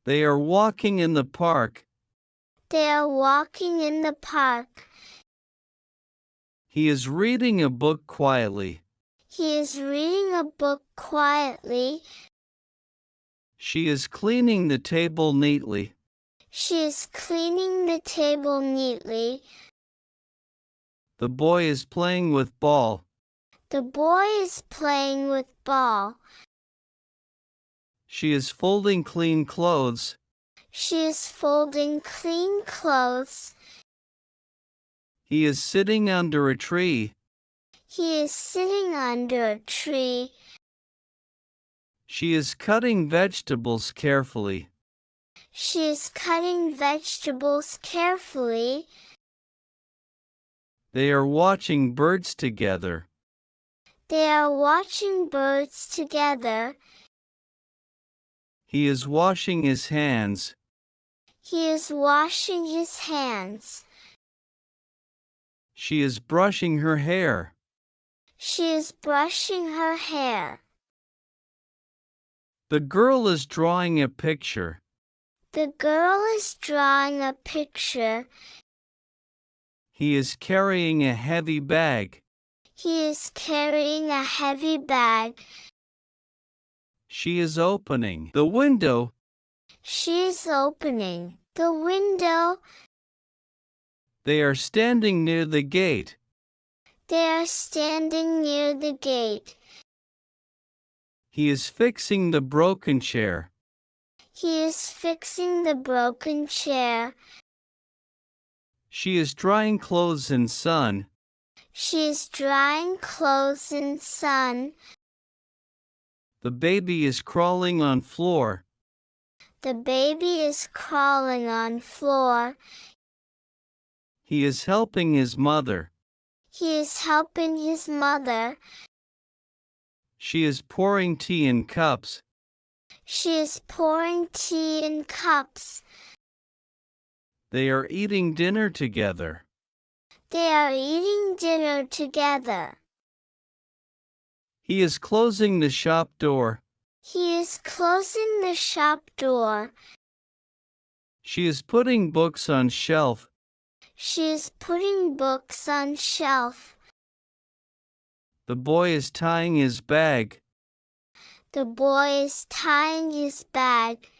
They are walking in the park. They are walking in the park. He is reading a book quietly. He is reading a book quietly. She is cleaning the table neatly. She is cleaning the table neatly. The boy is playing with ball. The boy is playing with ball. She is folding clean clothes. She is folding clean clothes. He is sitting under a tree. He is sitting under a tree. She is cutting vegetables carefully. She is cutting vegetables carefully. They are watching birds together. They are watching birds together. He is washing his hands. He is washing his hands. She is brushing her hair. She is brushing her hair. The girl is drawing a picture. The girl is drawing a picture. He is carrying a heavy bag. He is carrying a heavy bag. She is opening the window. She is opening the window. They are standing near the gate. They are standing near the gate. He is fixing the broken chair. He is fixing the broken chair. She is drying clothes in sun. She is drying clothes in sun. The baby is crawling on floor. The baby is crawling on floor. He is helping his mother. He is helping his mother. She is pouring tea in cups. She is pouring tea in cups. They are eating dinner together. They are eating dinner together. He is closing the shop door. He is closing the shop door. She is putting books on shelf. She is putting books on shelf. The boy is tying his bag. The boy is tying his bag.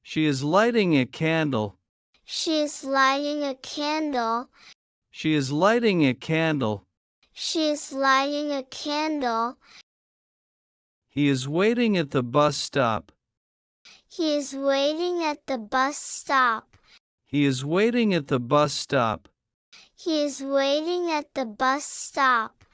She is lighting a candle. She is lighting a candle. She is lighting a candle. She is lighting a candle. He is waiting at the bus stop. He is waiting at the bus stop. He is waiting at the bus stop. He is waiting at the bus stop.